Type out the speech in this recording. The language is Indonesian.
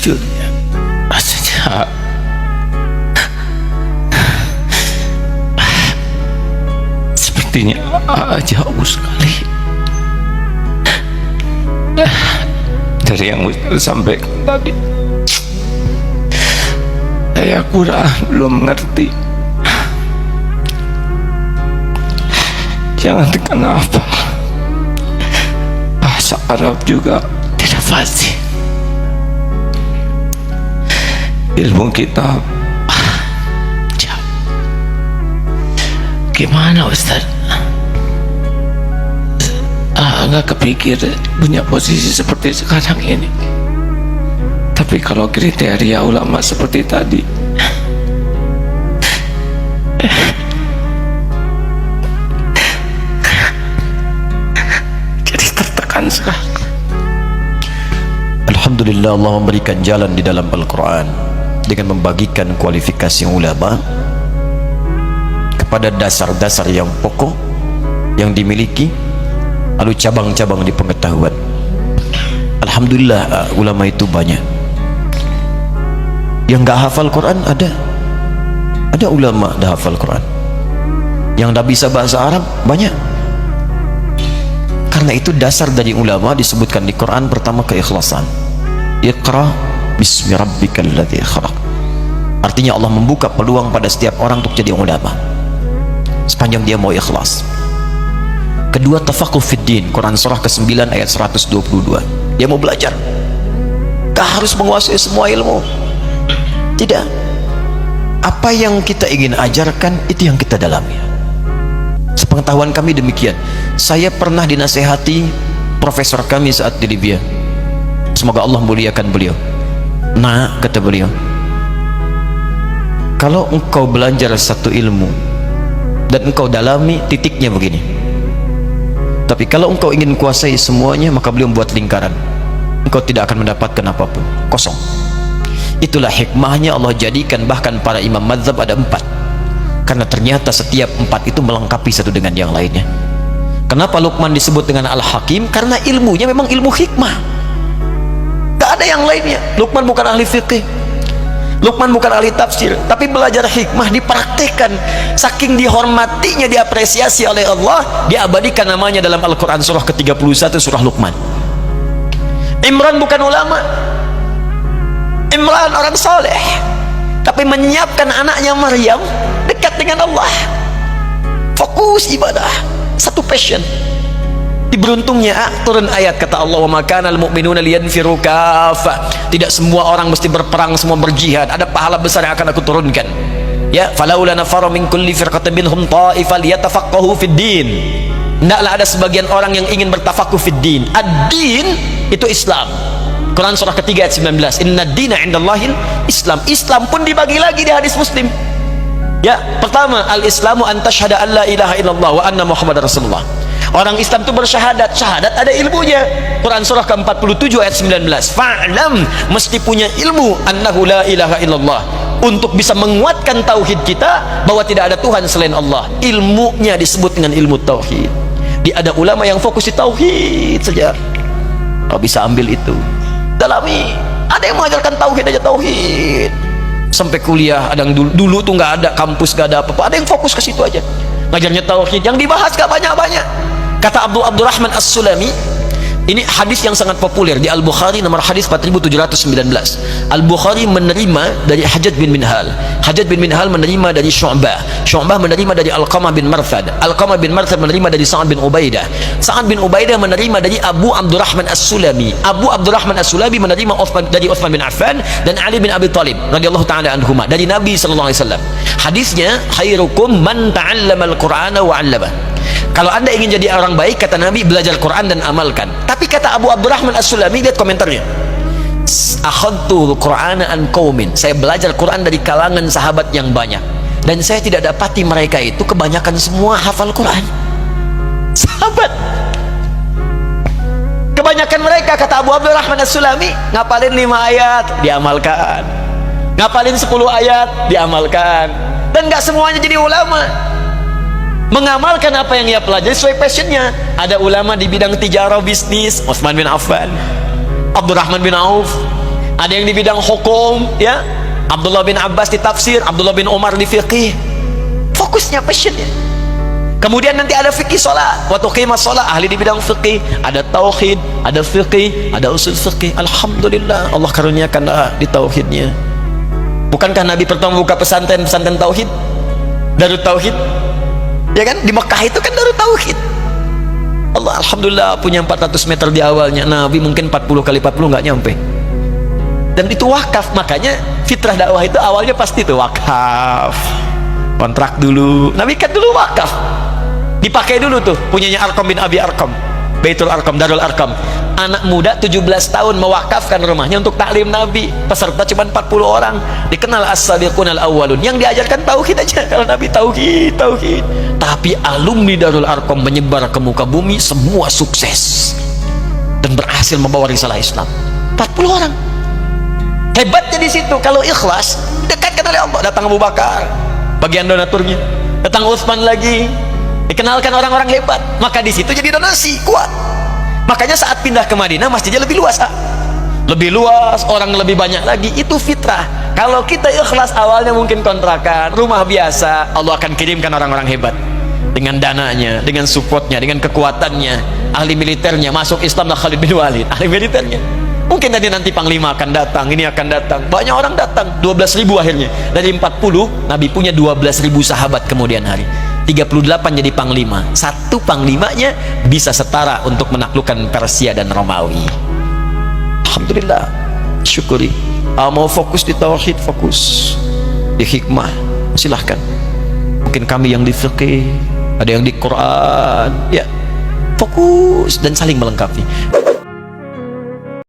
sejujurnya rasanya sepertinya jauh sekali dari yang Ustaz sampaikan tadi. Saya kurang belum mengerti. Jangan kenapa bahasa Arab juga tidak fasih. Ilmu kita gimana Ustaz? Nggak kepikir punya posisi seperti sekarang ini. Tapi kalau kriteria ulama seperti tadi, jadi tertekan sekali. Alhamdulillah, Allah memberikan jalan di dalam Al-Quran dengan membagikan kualifikasi ulama kepada dasar-dasar yang pokok yang dimiliki, lalu cabang-cabang di pengetahuan. Alhamdulillah, ulama itu banyak. Yang gak hafal Quran ada ulama dah hafal Quran. Yang dah bisa bahasa Arab banyak. Karena itu dasar dari ulama disebutkan di Quran pertama keikhlasan. Iqra bismi rabbikal ladzi khalaq. Artinya Allah membuka peluang pada setiap orang untuk jadi ulama sepanjang dia mau ikhlas. Kedua, tafaqquh fid din, Quran surah ke-9 ayat 122. Dia mau belajar, gak harus menguasai semua ilmu. Tidak, apa yang kita ingin ajarkan itu yang kita dalami. Sepengetahuan kami demikian. Saya pernah dinasehati profesor kami saat di Libya, semoga Allah muliakan beliau. Nah, kata beliau, kalau engkau belajar satu ilmu dan engkau dalami, titiknya begini. Tapi kalau engkau ingin kuasai semuanya, maka beliau membuat lingkaran. Engkau tidak akan mendapatkan apapun, kosong. Itulah hikmahnya Allah jadikan bahkan para imam mazhab ada 4. Karena ternyata setiap 4 itu melengkapi satu dengan yang lainnya. Kenapa Luqman disebut dengan Al-Hakim? Karena ilmunya memang ilmu hikmah. Gak ada yang lainnya. Luqman bukan ahli fiqih, Luqman bukan ahli tafsir, tapi belajar hikmah dipraktekkan. Saking dihormatinya, diapresiasi oleh Allah, diabadikan namanya dalam Al-Quran surah ke-31, surah Luqman. Imran bukan ulama, Imran orang soleh, tapi menyiapkan anaknya Maryam dekat dengan Allah. Fokus ibadah, satu passion. Diberuntungnya turun ayat kata Allah, wa makanal mu'minuna liyanfiru kaffah. Tidak semua orang mesti berperang, semua berjihad. Ada pahala besar yang akan aku turunkan. Ya, falaula nafara min kulli firqatin minhum ta'ifal yatafaqahu fid din. Hendaklah ada sebagian orang yang ingin bertafaqquh fid din. Ad-din itu Islam. Quran surah ketiga ayat 19. Inna ad-dina 'indallahil Islam. Islam pun dibagi lagi di hadis Muslim. Ya, pertama, al-islamu an tashhada an la ilaha illallah wa anna muhammadar rasulullah. Orang Islam itu bersyahadat, syahadat ada ilmunya. Quran surah ke-47 ayat 19. Fa'lam, mesti punya ilmu annahu la ilaha illallah, untuk bisa menguatkan tauhid kita bahwa tidak ada Tuhan selain Allah. Ilmunya disebut dengan ilmu tauhid. Ada ulama yang fokus di tauhid saja. Kau bisa ambil itu, dalami. Ada yang mengajarkan tauhid aja, tauhid sampai kuliah. Ada yang dulu tuh nggak ada kampus, nggak ada apa-apa, ada yang fokus ke situ aja ngajarnya tauhid. Yang dibahas gak banyak-banyak. Kata Abdurrahman As-Sulami, ini hadis yang sangat populer di Al-Bukhari, nomor hadis 4719. Al-Bukhari menerima dari Hajjaj bin Minhal, Hajjaj bin Minhal menerima dari Syu'bah, Syu'bah menerima dari Alqamah bin Marthad, Alqamah bin Marthad menerima dari Sa'ad bin Ubaidah, Sa'ad bin Ubaidah menerima dari Abu Abdurrahman As-Sulami, Abu Abdurrahman As-Sulami menerima dari Uthman bin Affan dan Ali bin Abi Thalib radhiyallahu ta'ala anhuma dari Nabi sallallahu alaihi wasallam. Hadisnya, khairukum man ta'allama al-Qur'ana wa 'allama. Kalau anda ingin jadi orang baik, kata Nabi, belajar Quran dan amalkan. Tapi kata Abu Abdurrahman As-Sulami, lihat komentarnya, akhadtul Qur'ana an qaumin, saya belajar Quran dari kalangan sahabat yang banyak, dan saya tidak dapati mereka itu kebanyakan semua hafal Quran. Sahabat kebanyakan mereka, kata Abu Abdurrahman As-Sulami, ngapalin 5 ayat diamalkan, ngapalin 10 ayat diamalkan, dan gak semuanya jadi ulama. Mengamalkan apa yang ia pelajari sesuai passionnya. Ada ulama di bidang tijarah, bisnis, Utsman bin Affan, Abdurrahman bin Auf. ada yang di bidang hukum, ya. Abdullah bin Abbas di tafsir, Abdullah bin Umar di fiqih. Fokusnya, passionnya. Kemudian nanti ada fikih sholat, waktu qimah sholat, ahli di bidang fikih, ada tauhid, ada fikih, ada usul fikih. Alhamdulillah, Allah karuniakan di tauhidnya. Bukankah Nabi pertama buka pesantren tauhid, Darut Tauhid, ya kan? Di Mekah itu kan Darut Tauhid. Allah alhamdulillah punya 400 meter di awalnya. Nabi mungkin 40 kali 40 nggak nyampe. Dan itu wakaf, makanya fitrah dakwah itu awalnya pasti itu wakaf, kontrak dulu. Nabi kan dulu wakaf, dipakai dulu tuh punyanya Arqam bin Abi Arqam, Baitul Arqam, Darul Arqam. Anak muda 17 tahun mewakafkan rumahnya untuk taklim Nabi. Peserta cuma 40 orang. Dikenal as-sabiqun al-awwalun. Yang diajarkan tauhid aja. Kalau Nabi tauhid. Tapi alumni Darul Arqam menyebar ke muka bumi, semua sukses dan berhasil membawa risalah Islam. 40 orang. Hebatnya di situ, kalau ikhlas dekatkan oleh Allah. Datang Abu Bakar, bagian donaturnya. Datang Utsman lagi, dikenalkan orang-orang hebat. Maka di situ jadi donasi kuat. Makanya saat pindah ke Madinah masjidnya lebih luas, lebih luas, orang lebih banyak lagi. Itu fitrah. Kalau kita ikhlas awalnya mungkin kontrakan, rumah biasa, Allah akan kirimkan orang-orang hebat dengan dananya, dengan supportnya, dengan kekuatannya. Ahli militernya masuk Islam, Khalid bin Walid, ahli militernya. Mungkin nanti Panglima akan datang, ini akan datang, banyak orang datang. 12.000 akhirnya. Dari 40 Nabi punya 12.000 sahabat kemudian hari. 38 jadi panglima. Satu panglimanya bisa setara untuk menaklukkan Persia dan Romawi. Alhamdulillah, syukuri. Mau fokus di tauhid, fokus di hikmah, silahkan. Mungkin kami yang di fiqih, ada yang di Quran, ya, fokus dan saling melengkapi.